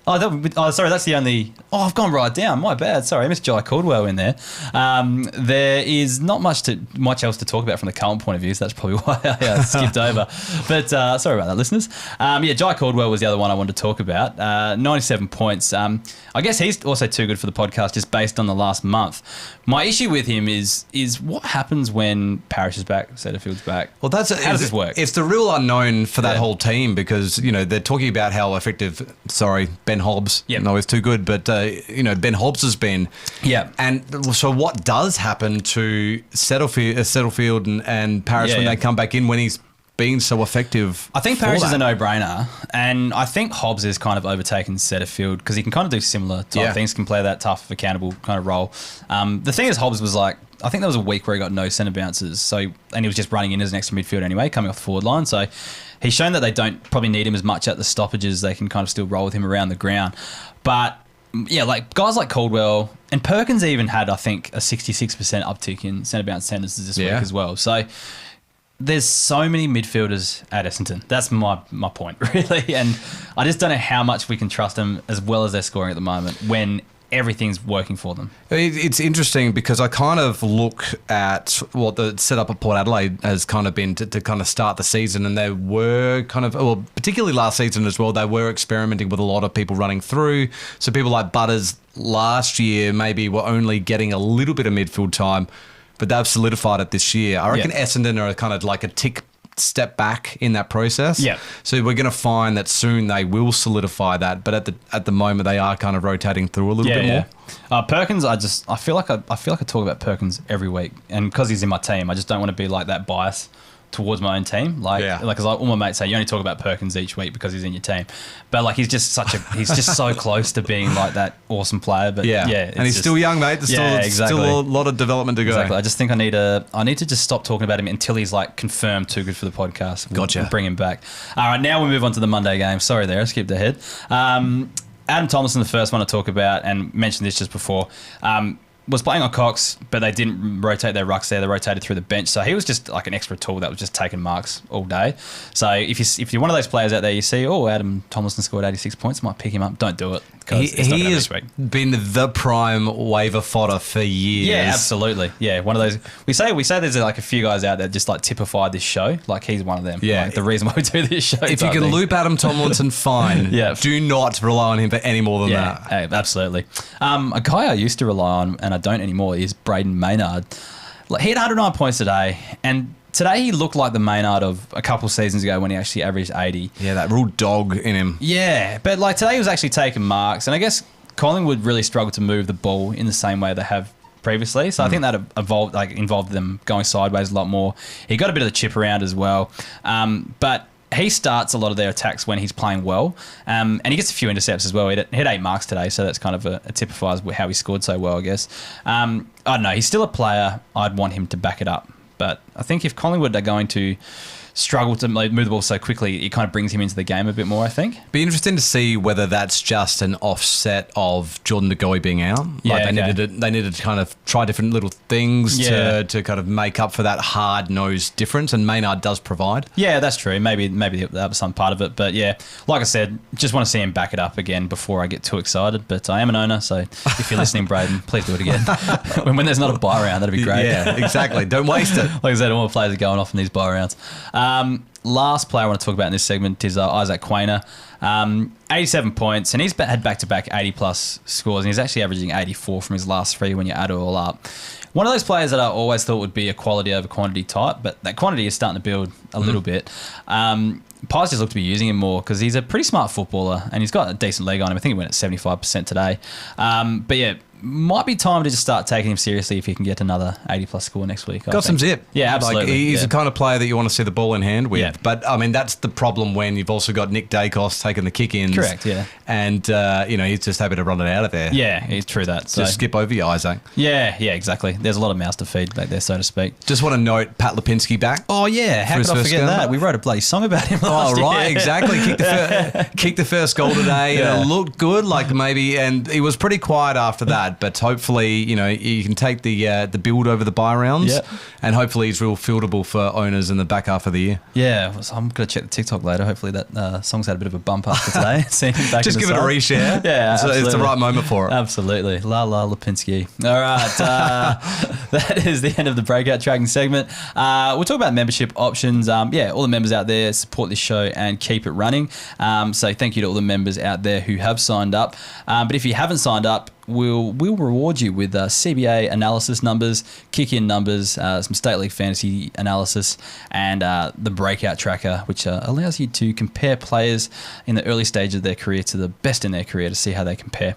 Sorry, that's the only... Oh, I've gone right down. My bad. Sorry, I missed Jai Caldwell in there. There is not much else to talk about from the Carlton point of view, so that's probably why I skipped over. But sorry about that, listeners. Jai Caldwell was the other one I wanted to talk about. 97 points. I guess he's also too good for the podcast just based on the last month. My issue with him is what happens when Parrish is back, Setterfield's back? Well, how does this work? It's the real unknown for that whole team because, they're talking about how effective, Ben Hobbs. Yep. No, it's too good, but Ben Hobbs has been. Yeah. And so what does happen to Setterfield and Parrish when they come back in when he's been so effective? I think Parrish is a no-brainer, and I think Hobbs has kind of overtaken Setterfield because he can kind of do similar type things, can play that tough, accountable kind of role. The thing is, Hobbs was like, I think there was a week where he got no centre bounces, and he was just running in as an extra midfield anyway, coming off the forward line. So he's shown that they don't probably need him as much at the stoppages. They can kind of still roll with him around the ground. But yeah, like guys like Caldwell and Perkins even had, I think, a 66% uptick in centre bounce tendencies this week as well. So there's so many midfielders at Essendon. That's my point, really. And I just don't know how much we can trust them as well as they're scoring at the moment when everything's working for them. It's interesting because I kind of look at what the setup at Port Adelaide has kind of been to kind of start the season, and they were kind of, well, particularly last season as well, they were experimenting with a lot of people running through. So people like Butters last year maybe were only getting a little bit of midfield time, but they've solidified it this year. I reckon Essendon are kind of like a tick step back in that process. Yeah. So we're going to find that soon they will solidify that, but at the moment they are kind of rotating through a little bit more. Perkins, I feel like I talk about Perkins every week, and because he's in my team, I just don't want to be like that bias towards my own team. Because all my mates say you only talk about Perkins each week because he's in your team, but he's just so close to being like that awesome player. But and he's still young, mate. There's still a lot of development to go. Exactly. I just think I need to just stop talking about him until he's like confirmed too good for the podcast. We'll bring him back. All right, now we move on to the Monday game. Sorry there, I skipped ahead. Adam Tomlinson, the first one to talk about, and mentioned this just before, was playing on Cox, but they didn't rotate their rucks there. They rotated through the bench. So he was just like an extra tool that was just taking marks all day. So if you're one of those players out there, you see, Adam Tomlinson scored 86 points, might pick him up. Don't do it. He has been the prime waiver fodder for years. Yeah, absolutely. Yeah, one of those. We say there's like a few guys out there just like typified this show. Like he's one of them. Yeah, like the reason why we do this show. If you can loop Adam Tomlinson, fine. Do not rely on him for any more than that. Hey, absolutely. A guy I used to rely on, and I don't anymore, is Braden Maynard. He had 109 points today, and today he looked like the Maynard of a couple seasons ago when he actually averaged 80. Yeah, that real dog in him. Yeah, but like today he was actually taking marks, and I guess Collingwood really struggled to move the ball in the same way they have previously. So I think that involved them going sideways a lot more. He got a bit of the chip around as well, but he starts a lot of their attacks when he's playing well, and he gets a few intercepts as well. He had 8 marks today, so that's kind of a typifies how he scored so well, I guess. I don't know. He's still a player. I'd want him to back it up. But I think if Collingwood are going to struggle to move the ball so quickly, it kind of brings him into the game a bit more, I think. Be interesting to see whether that's just an offset of Jordan De being out. They needed to kind of try different little things to kind of make up for that hard-nosed difference, and Maynard does provide. Yeah, that's true. Maybe that was some part of it. But yeah, like I said, just want to see him back it up again before I get too excited. But I am an owner, so if you're listening, Braden, please do it again. when there's not a buy round, that'd be great. Yeah, exactly. Don't waste it. Like I said, all the players are going off in these buy rounds. Last player I want to talk about in this segment is Isaac Quainer. 87 points, and he's had back-to-back 80-plus scores, and he's actually averaging 84 from his last 3 when you add it all up. One of those players that I always thought would be a quality over quantity type, but that quantity is starting to build a little bit. Pies just look to be using him more because he's a pretty smart footballer and he's got a decent leg on him. I think he went at 75% today. But yeah, might be time to just start taking him seriously if he can get another 80-plus score next week. Got some zip. Yeah, absolutely. Like, he's the kind of player that you want to see the ball in hand with. Yeah. But, I mean, that's the problem when you've also got Nick Dacos taking the kick-ins. Correct, yeah. And, he's just happy to run it out of there. Yeah, it's true that. So. Just skip over you, Isaac. Yeah, exactly. There's a lot of mouths to feed back there, so to speak. Just want to note Pat Lipinski back. Oh, yeah. How could I forget that? We wrote a bloody song about him last year. Oh, right, exactly. Kicked the first goal today. Yeah. And it looked good, and he was pretty quiet after that, but hopefully, you can take the build over the bye rounds, and hopefully he's real fieldable for owners in the back half of the year. Yeah, so I'm going to check the TikTok later. Hopefully that song's had a bit of a bump after today. Seeing him back Just give it a reshare. Yeah, it's the right moment for it. Absolutely. La Lipinski. All right, that is the end of the breakout tracking segment. We'll talk about membership options. All the members out there support this show and keep it running. So thank you to all the members out there who have signed up. But if you haven't signed up, we'll reward you with CBA analysis numbers, kick-in numbers, some State League fantasy analysis, and the breakout tracker, which allows you to compare players in the early stage of their career to the best in their career to see how they compare.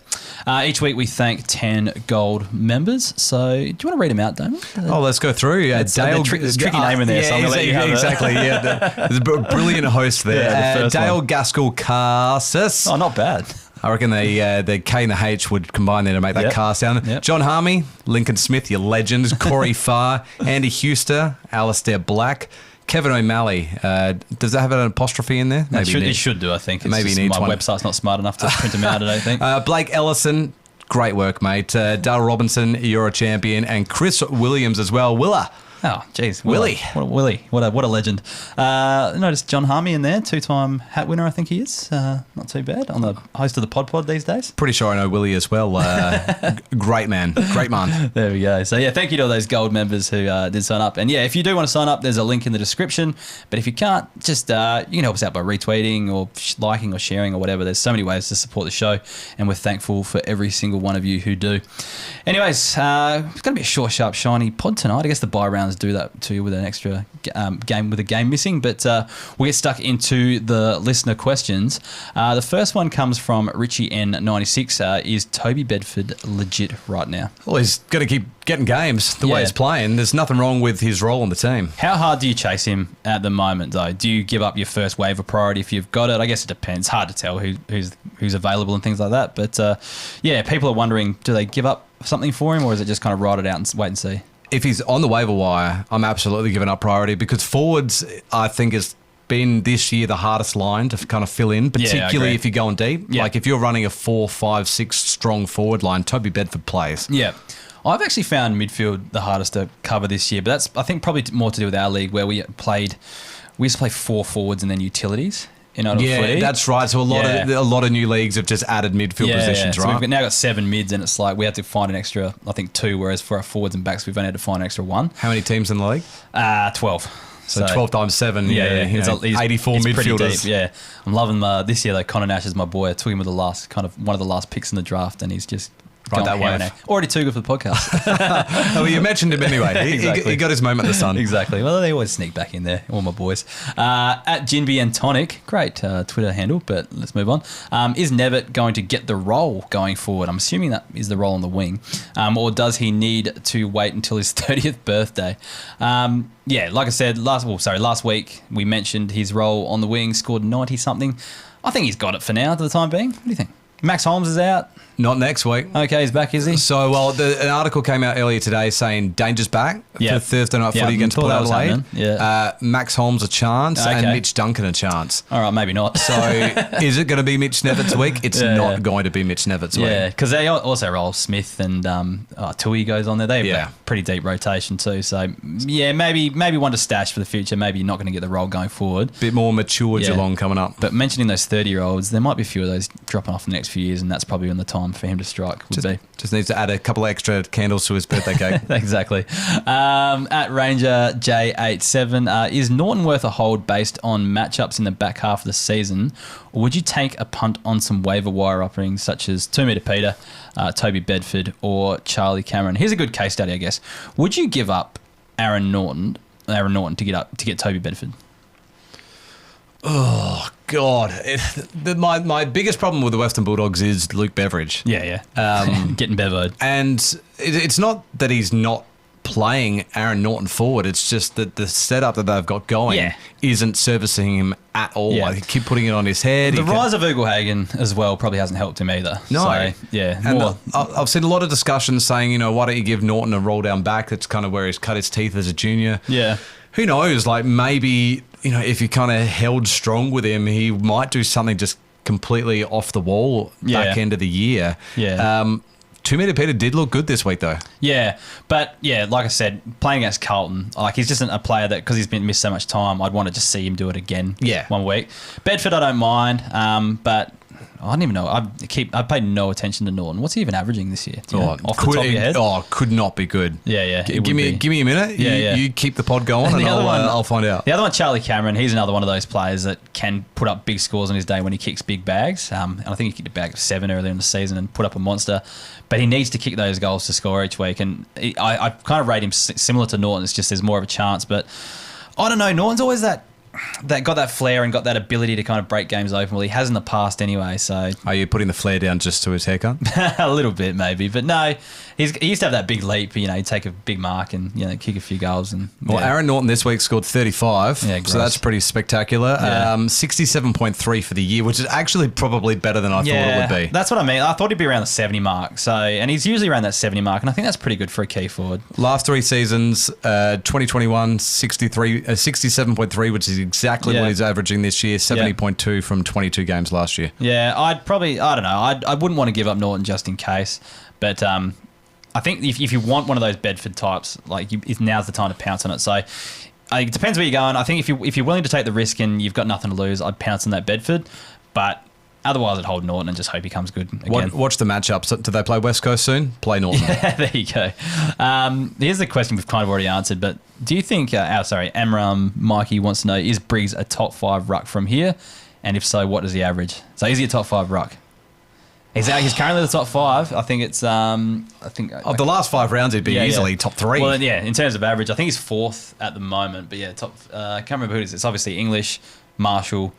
Each week we thank 10 gold members. So do you want to read them out, Damon? Let's go through. Dale, there's a tricky name in there, so I'm going to let you have exactly. There's a brilliant host there. Dale Gaskell Carsus. Oh, not bad. I reckon the K and the H would combine there to make that car sound. Yep. John Harmey, Lincoln Smith, your legends. Corey Farr, Andy Huster, Alistair Black, Kevin O'Malley. Does that have an apostrophe in there? Maybe it should do, I think. Maybe needs my one. Website's not smart enough to print them out, I don't think. Blake Ellison, great work, mate. Dale Robinson, you're a champion. And Chris Williams as well. Willa. Oh, geez. Willie. What a legend. Notice John Harmey in there, 2-time hat winner, I think he is. Not too bad. On the host of the Pod these days. Pretty sure I know Willie as well. Great man. Great man. There we go. So, thank you to all those gold members who did sign up. And, if you do want to sign up, there's a link in the description. But if you can't, just you can help us out by retweeting or liking or sharing or whatever. There's so many ways to support the show, and we're thankful for every single one of you who do. Anyways, it's going to be a short, sharp, shiny pod tonight. I guess the bye rounds do that to you with an extra game with a game missing, but we'll get stuck into the listener questions. The first one comes from Richie N96. Is Toby Bedford legit right now? Well, he's got to keep getting games the way he's playing. There's nothing wrong with his role on the team. How hard do you chase him at the moment, though? Do you give up your first waiver priority if you've got it? I guess it depends. It's hard to tell who's available and things like that. But people are wondering, do they give up something for him, or is it just kind of ride it out and wait and see? If he's on the waiver wire, I'm absolutely giving up priority because forwards, I think, has been this year the hardest line to kind of fill in, particularly if you're going deep. Yeah. Like if you're running a 4, 5, 6 strong forward line, Toby Bedford plays. Yeah. I've actually found midfield the hardest to cover this year, but that's, I think, probably more to do with our league where we used to play 4 forwards and then utilities. That's right. So a lot of new leagues have just added midfield positions, right? So we've now got 7 mids, and it's like we had to find an extra, I think, 2, whereas for our forwards and backs, we've only had to find an extra 1. How many teams in the league? 12. So 12 times 7, 84 midfielders. Deep, yeah. I'm loving this year, though. Connor Nash is my boy. I took him with one of the last picks in the draft, and he's just right that way. Already too good for the podcast. Well, you mentioned him anyway. He got his moment in the sun. Exactly. Well, they always sneak back in there, all my boys. At Ginby and Tonic, great Twitter handle, but let's move on. Is Nevitt going to get the role going forward? I'm assuming that is the role on the wing. Or does he need to wait until his 30th birthday? Like I said, last week we mentioned his role on the wing, scored 90-something. I think he's got it for now, for the time being. What do you think? Max Holmes is out. Not next week. Okay, he's back, is he? So, an article came out earlier today saying Danger's back for Thursday night footy against Port Adelaide. Max Holmes a chance and Mitch Duncan a chance. All right, maybe not. So, is it going to be Mitch Nevitt's week? It's not going to be Mitch Nevitt's week. Yeah, because they also roll Smith and Tui goes on there. They have a pretty deep rotation too. So, maybe one to stash for the future. Maybe you're not going to get the role going forward. Bit more mature Geelong coming up. But mentioning those 30-year-olds, there might be a few of those dropping off the next few years, and that's probably when the time for him to strike would be. Just needs to add a couple extra candles to his birthday cake. Exactly. At Ranger J87, is Norton worth a hold based on matchups in the back half of the season, or would you take a punt on some waiver wire offerings such as 2 Metre Peter, Toby Bedford, or Charlie Cameron? Here's a good case study, I guess. Would you give up Aaron Norton to get Toby Bedford? Oh God! My biggest problem with the Western Bulldogs is Luke Beveridge. Yeah. Getting bevoed, and it's not that he's not playing Aaron Norton forward. It's just that the setup that they've got going isn't servicing him at all. Yeah. Like, keep putting it on his head. The rise of Ugelhagen as well probably hasn't helped him either. No. So, yeah. And I've seen a lot of discussions saying, why don't you give Norton a roll down back? That's kind of where he's cut his teeth as a junior. Yeah. Who knows? Like, maybe, if you kind of held strong with him, he might do something just completely off the wall back end of the year. Yeah. 2 Metre Peter did look good this week, though. Yeah, but like I said, playing against Carlton, he's just a player that, because he's been missed so much time, I'd want to just see him do it again. One week. Bedford, I don't mind, but I don't even know. I paid no attention to Norton. What's he even averaging this year? Off the top of your head? Could not be good. Yeah. Give me a minute. You keep the pod going, and I'll find out. The other one, Charlie Cameron. He's another one of those players that can put up big scores on his day when he kicks big bags. And I think he kicked a bag of 7 earlier in the season and put up a monster. But he needs to kick those goals to score each week. And I kind of rate him similar to Norton. It's just there's more of a chance. But I don't know. Norton's always that got that flair and got that ability to kind of break games open. Well, he has in the past anyway. So are you putting the flair down just to his haircut? A little bit maybe, but no. He used to have that big leap. He'd take a big mark and kick a few goals. And Aaron Norton this week scored 35. Yeah, so that's pretty spectacular. 67.3 for the year, which is actually probably better than I thought it would be. That's what I mean. I thought he'd be around the 70 mark. So, and he's usually around that 70 mark, and I think that's pretty good for a key forward. Last 3 seasons, 2021, 67.3, which is exactly what he's averaging this year. 70.2 from 22 games last year. Yeah, I don't know. I wouldn't want to give up Norton just in case, but I think if you want one of those Bedford types, now's the time to pounce on it. So it depends where you're going. I think if you're willing to take the risk and you've got nothing to lose, I'd pounce on that Bedford. But otherwise, I'd hold Norton and just hope he comes good again. Watch the matchups. Do they play West Coast soon? Play Norton. Yeah, there you go. Here's the question we've kind of already answered, but do you think, Amram Mikey wants to know, is Briggs a top 5 ruck from here? And if so, what does he average? So is he a top 5 ruck? He's currently the top 5. I think it's of the last 5 rounds, he'd be easily top 3. Well, in terms of average, I think he's 4th at the moment. But top. Can't remember who it is. It's obviously English, Marshall.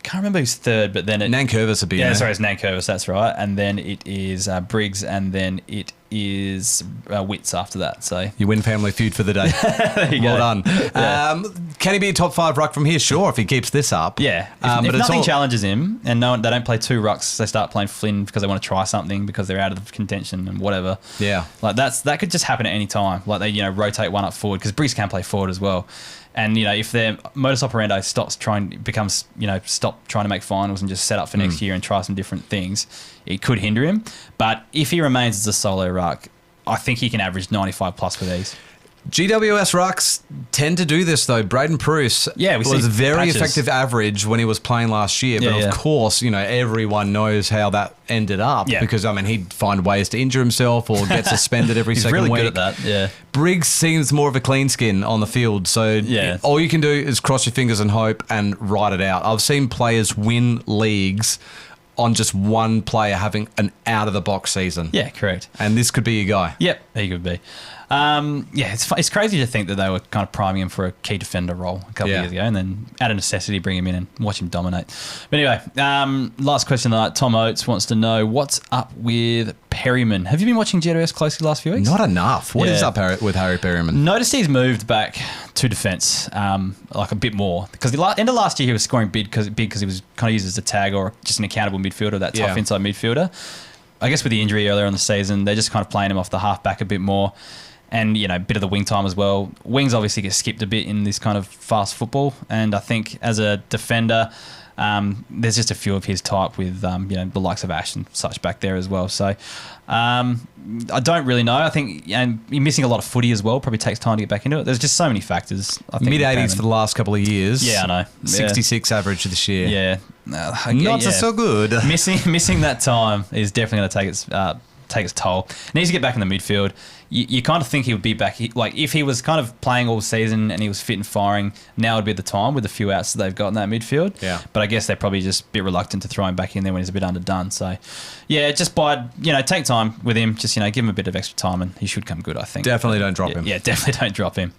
Can't remember who's 3rd, but then Nankervis would be. Yeah, sorry, it's Nankervis. That's right. And then it is Briggs, and then it is Witts after that. So you win Family Feud for the day. There you well go. Done. Yeah. Can he be a top 5 ruck from here? Sure, if he keeps this up. Yeah. If nothing challenges him, and they don't play 2 rucks, they start playing Flynn because they want to try something because they're out of contention and whatever. Yeah. That could just happen at any time. They rotate one up forward because Briggs can play forward as well. And if their modus operandi stop trying to make finals and just set up for next year and try some different things, it could hinder him. But if he remains as a solo ruck, I think he can average 95 plus with ease. GWS rucks tend to do this though. Braden Pruce was a very effective average when he was playing last year, but of course, everyone knows how that ended up because he'd find ways to injure himself or get suspended every second really week. Good at that. Yeah. Briggs seems more of a clean skin on the field, so all you can do is cross your fingers and hope and ride it out. I've seen players win leagues on just one player having an out-of-the-box season. Yeah, correct. And this could be your guy. Yep, he could be. It's crazy to think that they were kind of priming him for a key defender role a couple of years ago, and then out of necessity bring him in and watch him dominate. But anyway, last question tonight. Tom Oates wants to know what's up with Perryman. Have you been watching GWS closely the last few weeks? Not enough. What is up with Harry Perryman? Noticed he's moved back to defence a bit more because the end of last year he was scoring big because he was kind of used as a tag or just an accountable midfielder, that tough inside midfielder. I guess with the injury earlier in the season, they're just kind of playing him off the half back a bit more. And, a bit of the wing time as well. Wings obviously get skipped a bit in this kind of fast football. And I think as a defender, there's just a few of his type with the likes of Ash and such back there as well. So I don't really know. I think you're missing a lot of footy as well. Probably takes time to get back into it. There's just so many factors. I think mid-80s for the last couple of years. Yeah, I know. 66 average this year. Yeah, not so good. Missing that time is definitely going to take its toll. Needs to get back in the midfield. You kind of think he would be back. Like if he was kind of playing all season and he was fit and firing, now would be the time with the few outs that they've got in that midfield. Yeah. But I guess they're probably just a bit reluctant to throw him back in there when he's a bit underdone. So, yeah, just take time with him. Just give him a bit of extra time and he should come good. I think. Definitely don't drop him. Yeah, definitely don't drop him.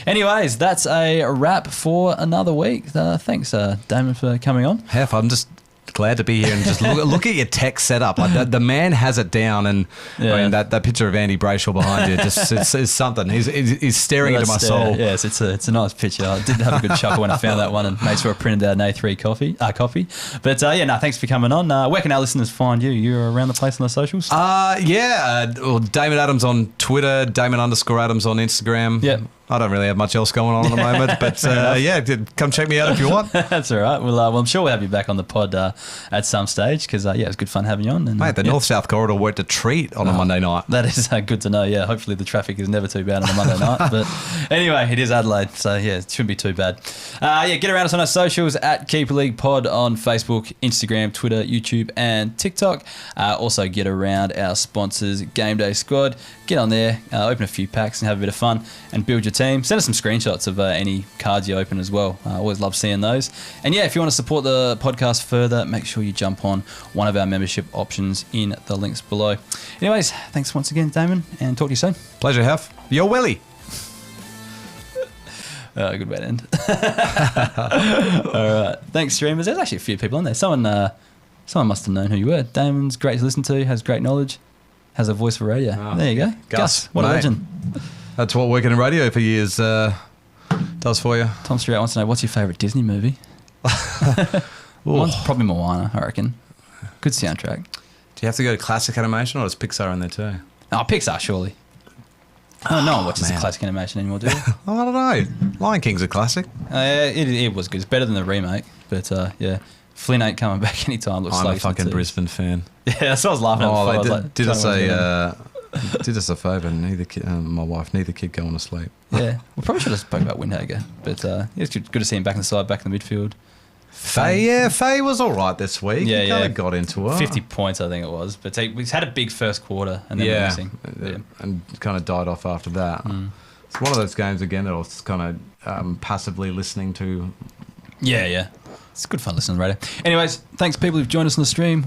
Anyways, that's a wrap for another week. Thanks, Damon, for coming on. Heff, I'm just glad to be here and just look at your tech setup. Like the man has it down, and I mean that picture of Andy Brayshaw behind you just is something. He's staring into my soul. Yes, it's a nice picture. I did have a good chuckle when I found that one and made sure I printed out an A3 copy. But thanks for coming on. Where can our listeners find you? You're around the place on the socials? Damon Adams on Twitter, Damon_Adams on Instagram. Yeah. I don't really have much else going on at the moment, but come check me out if you want. That's all right. Well, I'm sure we'll have you back on the pod at some stage because, it was good fun having you on. And, mate, the North-South corridor worked a treat on a Monday night. That is good to know, yeah. Hopefully the traffic is never too bad on a Monday night. But anyway, it is Adelaide, so, it shouldn't be too bad. Get around us on our socials at Keeper League Pod on Facebook, Instagram, Twitter, YouTube, and TikTok. Also, get around our sponsors, Game Day Squad. Get on there, open a few packs and have a bit of fun and build your team. Send us some screenshots of any cards you open as well. I always love seeing those. And if you want to support the podcast further, make sure you jump on one of our membership options in the links below. Anyways, thanks once again, Damon, and talk to you soon. Pleasure, Heff. Yo, Willie. Good way to end. All right. Thanks, streamers. There's actually a few people on there. Someone must have known who you were. Damon's great to listen to, has great knowledge, has a voice for radio. Oh, there you go. Gus, what a legend. That's what working in radio for years does for you. Tom Stewart wants to know, what's your favourite Disney movie? One's probably Moana, I reckon. Good soundtrack. Do you have to go to classic animation or is Pixar in there too? Oh, Pixar, surely. No one watches the classic animation anymore, do you? I don't know. Lion King's a classic. It was good. It's better than the remake, but Flynn ain't coming back anytime. I'm a fucking Brisbane fan. Yeah, that's what I was laughing at before. Did us a favour, my wife, neither kid going to sleep. Yeah, we probably should have spoken about Windhager, but it's good to see him back in the side, back in the midfield. Faye was all right this week. He kind of got into it. 50 points, I think it was. But he's had a big first quarter and then missing. And kind of died off after that. It's one of those games, again, that I was kind of passively listening to. Yeah. It's good fun listening to radio. Anyways, thanks people who've joined us on the stream.